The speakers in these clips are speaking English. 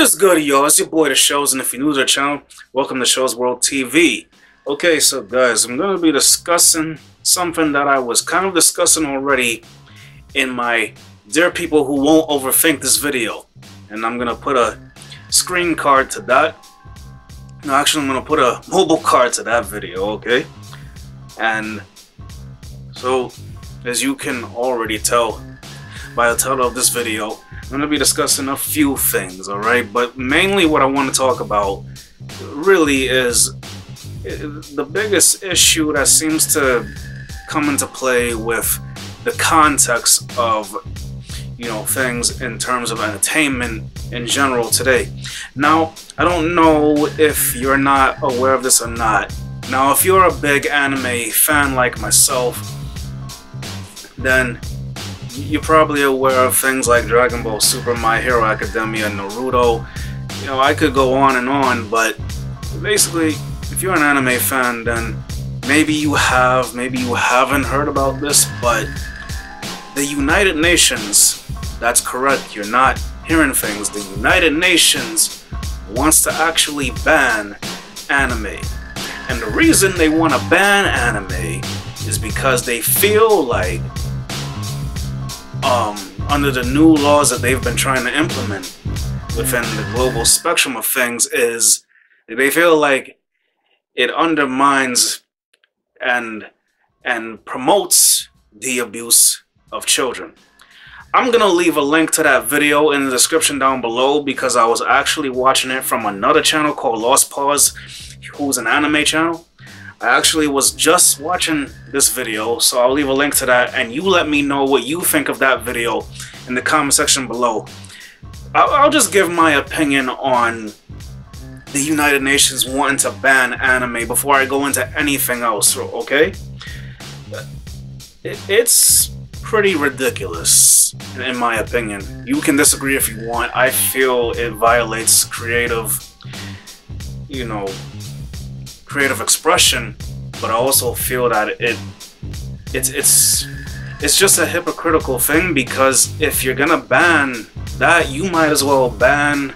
What is good, y'all? It's your boy The Shows, and if you're new to the channel, welcome to Shows World TV. Okay, so guys, I'm going to be discussing something that I was kind of discussing already in my Dear People Who Won't Overthink This video. And I'm going to put a screen card to that. No, actually, I'm going to put a mobile card to that video, okay? And so, as you can already tell by the title of this video, I'm going to be discussing a few things, alright? But mainly what I want to talk about really is the biggest issue that seems to come into play with the context of, you know, things in terms of entertainment in general today. Now, I don't know if you're not aware of this or not. Now, if you're a big anime fan like myself, then you're probably aware of things like Dragon Ball Super, My Hero Academia, Naruto. You know, I could go on, but basically, if you're an anime fan, then maybe you have, maybe you haven't heard about this, but the United Nations, that's correct, you're not hearing things, the United Nations wants to actually ban anime. And the reason they want to ban anime is because they feel like under the new laws that they've been trying to implement within the global spectrum of things, is they feel like it undermines and promotes the abuse of children. I'm gonna leave a link to that video in the description down below because I was actually watching it from another channel called Lost Pause, who's an anime channel. I actually was just watching this video, so I'll leave a link to that, and you let me know what you think of that video in the comment section below. I'll just give my opinion on the United Nations wanting to ban anime before I go into anything else, okay? It's pretty ridiculous, in my opinion. You can disagree if you want. I feel it violates creative, you know, creative expression, but I also feel that it's just a hypocritical thing, because if you're gonna ban that, you might as well ban,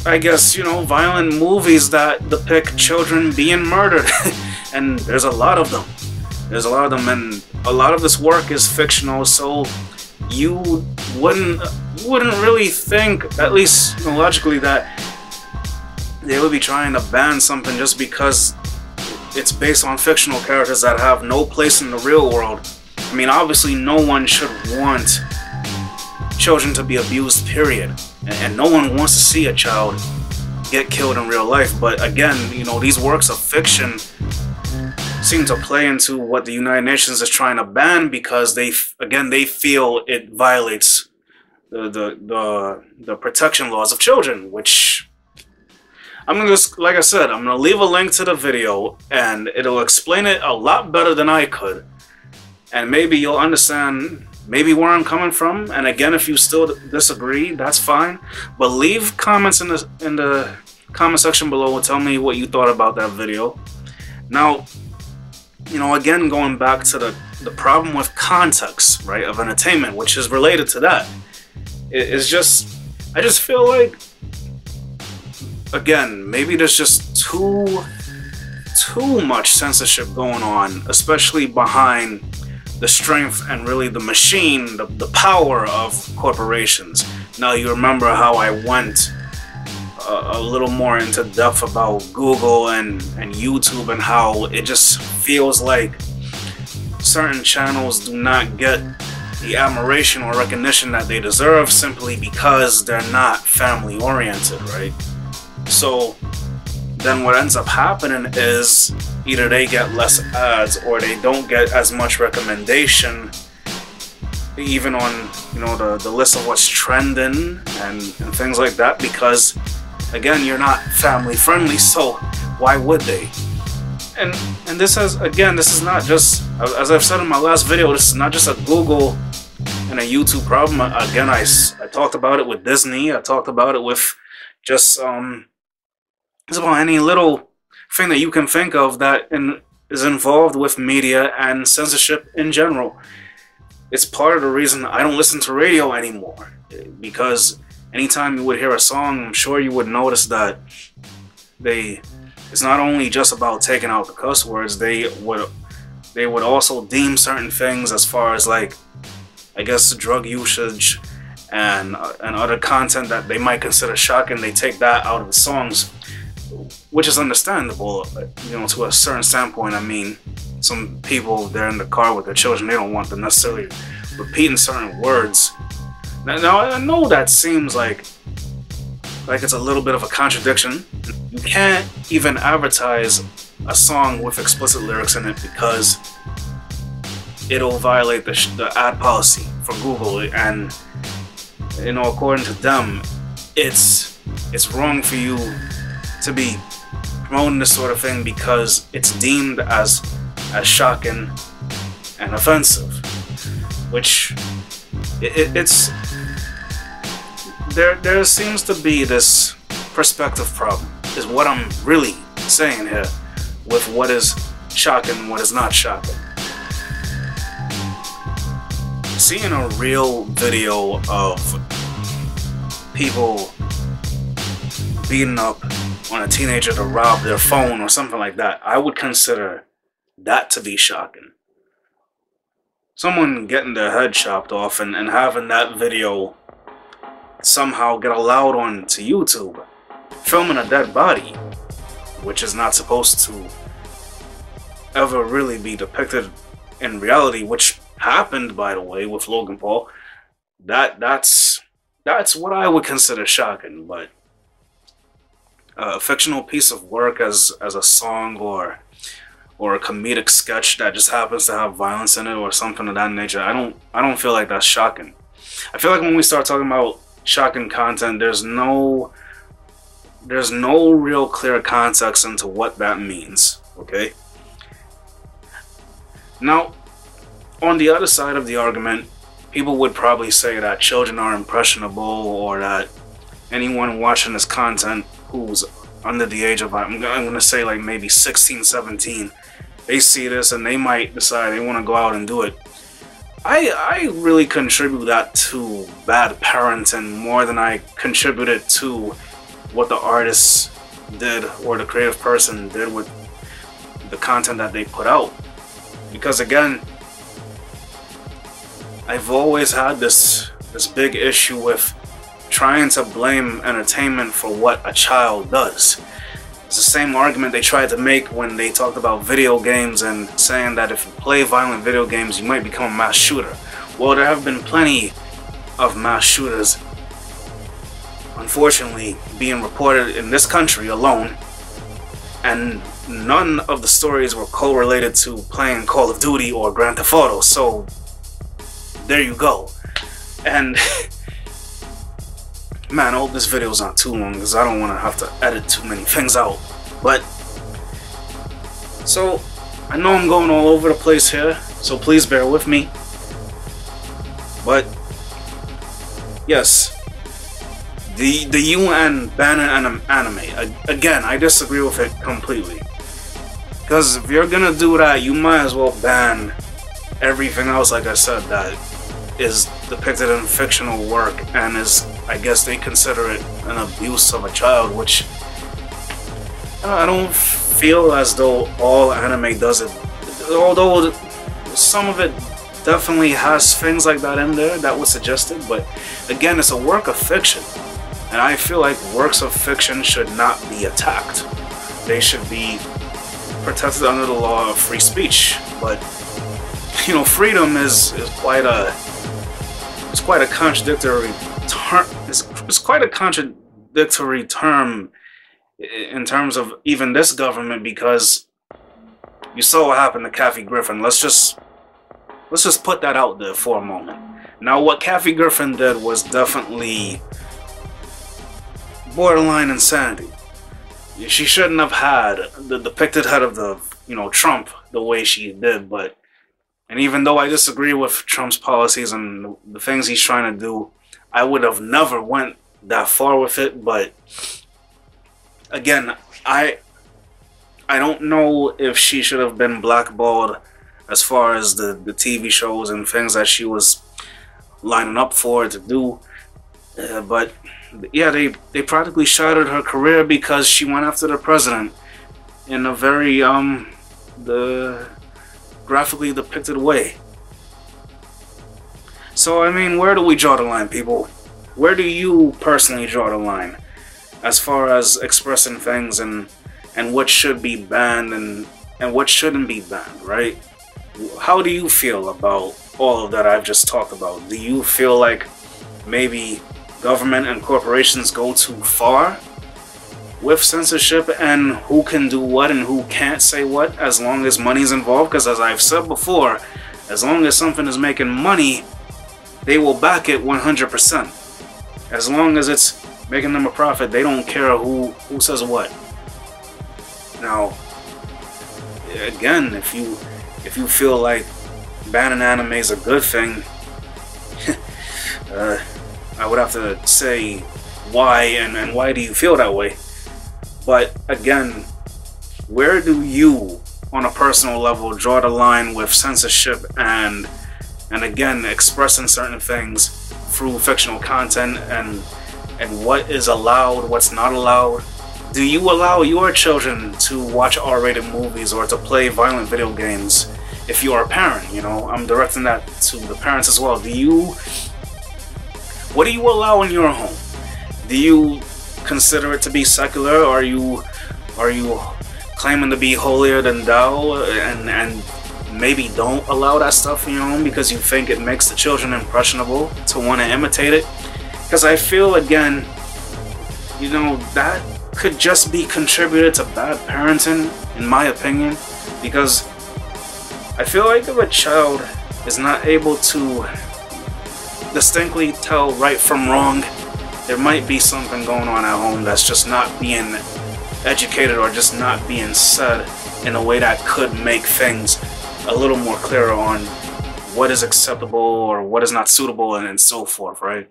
I guess, you know, violent movies that depict children being murdered. And there's a lot of them. There's a lot of them, and a lot of this work is fictional, so you wouldn't really think, at least, you know, logically, that they would be trying to ban something just because it's based on fictional characters that have no place in the real world. I mean, obviously no one should want children to be abused, period. And no one wants to see a child get killed in real life. But again, you know, these works of fiction seem to play into what the United Nations is trying to ban, because they feel it violates the protection laws of children, which I'm gonna just, like I said, I'm gonna leave a link to the video and it'll explain it a lot better than I could. And maybe you'll understand maybe where I'm coming from. And again, if you still disagree, that's fine. But leave comments in the comment section below and tell me what you thought about that video. Now, you know, again, going back to the problem with context, right, of entertainment, which is related to that. It's just, I just feel like, again, maybe there's just too much censorship going on, especially behind the strength and really the machine, the power of corporations. Now, you remember how I went a little more into depth about Google and YouTube, and how it just feels like certain channels do not get the admiration or recognition that they deserve simply because they're not family oriented, right? So then what ends up happening is either they get less ads or they don't get as much recommendation, even on, you know, the list of what's trending and things like that, because again, you're not family friendly, so why would they? And this has, again, this is not just, as I've said in my last video, this is not just a Google and a YouTube problem. Again, I talked about it with Disney. I talked about it with just it's about any little thing that you can think of that is involved with media and censorship in general. It's part of the reason I don't listen to radio anymore, because anytime you would hear a song, I'm sure you would notice that it's not only just about taking out the cuss words. They would also deem certain things as far as, like, I guess, drug usage and other content that they might consider shocking. They take that out of the songs, which is understandable, you know, to a certain standpoint. I mean, some people, they're in the car with their children, they don't want them necessarily repeating certain words. Now I know that seems like it's a little bit of a contradiction. You can't even advertise a song with explicit lyrics in it because it'll violate the ad policy for Google, and, you know, according to them, it's wrong for you to be promoting this sort of thing because it's deemed as shocking and offensive, which it's there seems to be this perspective problem, is what I'm really saying here, with what is shocking and what is not shocking. Seeing a real video of people beating up on a teenager to rob their phone or something like that, I would consider that to be shocking. Someone getting their head chopped off and having that video somehow get allowed onto YouTube, filming a dead body, which is not supposed to ever really be depicted in reality, which happened, by the way, with Logan Paul. That's what I would consider shocking. But a fictional piece of work as a song or a comedic sketch that just happens to have violence in it or something of that nature, I don't feel like that's shocking. I feel like when we start talking about shocking content, there's no real clear context into what that means, okay? Now, on the other side of the argument, people would probably say that children are impressionable, or that anyone watching this content who's under the age of, I'm gonna say, like, maybe 16, 17, they see this and they might decide they want to go out and do it. I really contribute that to bad parenting more than I contributed to what the artist did or the creative person did with the content that they put out. Because again, I've always had this big issue with trying to blame entertainment for what a child does. It's the same argument they tried to make when they talked about video games and saying that if you play violent video games, you might become a mass shooter. Well, there have been plenty of mass shooters, unfortunately, being reported in this country alone, and none of the stories were correlated to playing Call of Duty or Grand Theft Auto, so there you go. And man, I hope this video's not too long because I don't want to have to edit too many things out. But so I know I'm going all over the place here, so please bear with me. But yes, the UN banning anime, again, I disagree with it completely. Because if you're gonna do that, you might as well ban everything else, like I said, that is depicted in fictional work and is, I guess they consider it an abuse of a child, which I don't feel as though all anime does it. Although some of it definitely has things like that in there that was suggested, but again, it's a work of fiction. And I feel like works of fiction should not be attacked. They should be protected under the law of free speech. But, you know, freedom is quite a contradictory term. It's quite a contradictory term in terms of even this government, because you saw what happened to Kathy Griffin. Let's just put that out there for a moment. Now, what Kathy Griffin did was definitely borderline insanity. She shouldn't have had the depicted head of the, you know, Trump the way she did. But, and even though I disagree with Trump's policies and the things he's trying to do, I would have never went that far with it. But again, I don't know if she should have been blackballed as far as the TV shows and things that she was lining up for to do. But yeah, they practically shattered her career because she went after the president in a very the graphically depicted way. So I mean, where do we draw the line, people? Where do you personally draw the line as far as expressing things and what should be banned and what shouldn't be banned, right? How do you feel about all of that I've just talked about? Do you feel like maybe government and corporations go too far with censorship and who can do what and who can't say what as long as money's involved? Because as I've said before, as long as something is making money, they will back it 100%. As long as it's making them a profit, they don't care who says what. Now, again, if you feel like banning anime is a good thing, I would have to say why and why do you feel that way. But again, where do you on a personal level draw the line with censorship and again expressing certain things through fictional content and what is allowed, what's not allowed? Do you allow your children to watch R-rated movies or to play violent video games? If you are a parent, you know, I'm directing that to the parents as well. What do you allow in your home? Do you consider it to be secular? Are you claiming to be holier than thou and maybe don't allow that stuff in your home because you think it makes the children impressionable to want to imitate it? Because I feel, again, you know, that could just be contributed to bad parenting, in my opinion, because I feel like if a child is not able to distinctly tell right from wrong, there might be something going on at home that's just not being educated or just not being said in a way that could make things a little more clearer on what is acceptable or what is not suitable and so forth, right?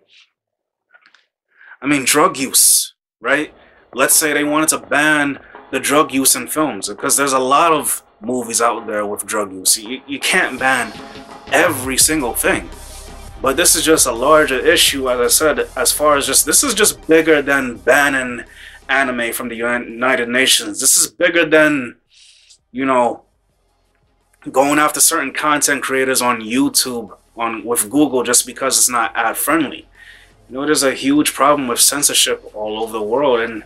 I mean, drug use, right? Let's say they wanted to ban the drug use in films, because there's a lot of movies out there with drug use. You can't ban every single thing. But this is just a larger issue, as I said, as far as just, this is just bigger than banning anime from the United Nations. This is bigger than, you know, going after certain content creators on YouTube, with Google, just because it's not ad friendly. You know, there's a huge problem with censorship all over the world, and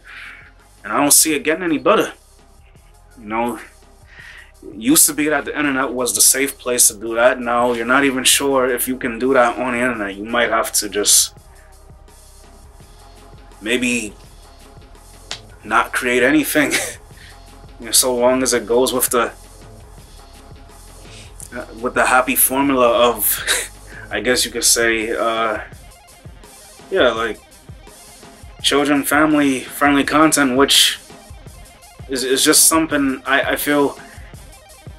I don't see it getting any better. You know, it used to be that the internet was the safe place to do that. Now you're not even sure if you can do that on the internet. You might have to just maybe not create anything, you know, so long as it goes with the happy formula of, I guess you could say, yeah, like children, family friendly content, which is just something I feel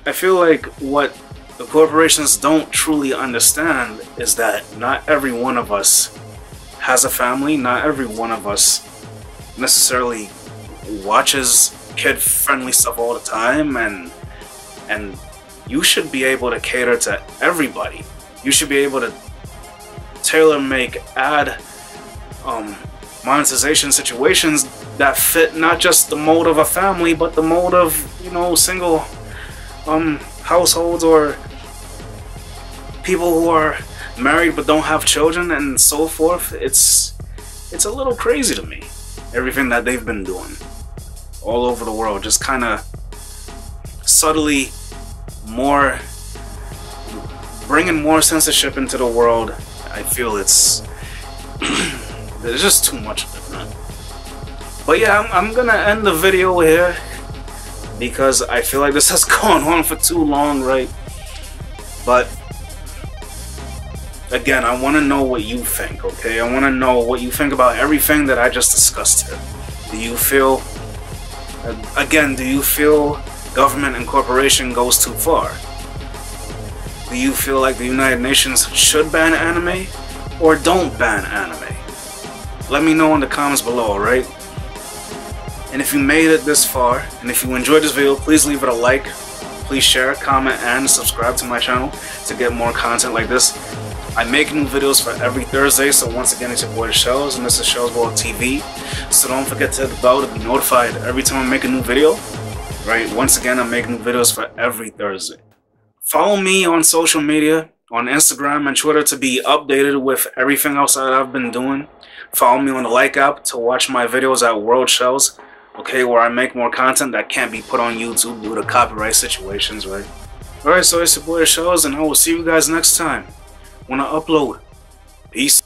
like what the corporations don't truly understand is that not every one of us has a family. Not every one of us necessarily watches kid-friendly stuff all the time, and you should be able to cater to everybody. You should be able to tailor-make monetization situations that fit not just the mode of a family, but the mode of, you know, single households or people who are married but don't have children and so forth. It's a little crazy to me, everything that they've been doing all over the world, just kind of subtly bringing more censorship into the world. I feel there's just too much of it, man. But yeah, I'm gonna end the video here because I feel like this has gone on for too long, right? But again, I want to know what you think, okay? I want to know what you think about everything that I just discussed here. Do you feel, again, do you feel government and corporation goes too far? Do you feel like the United Nations should ban anime or don't ban anime? Let me know in the comments below, alright? And if you made it this far, and if you enjoyed this video, please leave it a like. Please share, comment, and subscribe to my channel to get more content like this. I make new videos for every Thursday, so once again, it's your boy Shells, and this is Shells World TV. So don't forget to hit the bell to be notified every time I make a new video. Right, once again, I make new videos for every Thursday. Follow me on social media, on Instagram and Twitter, to be updated with everything else that I've been doing. Follow me on the Like app to watch my videos at World Shells, okay, where I make more content that can't be put on YouTube due to copyright situations, right? Alright, so it's your boy Shells, and I will see you guys next time when I upload. Peace.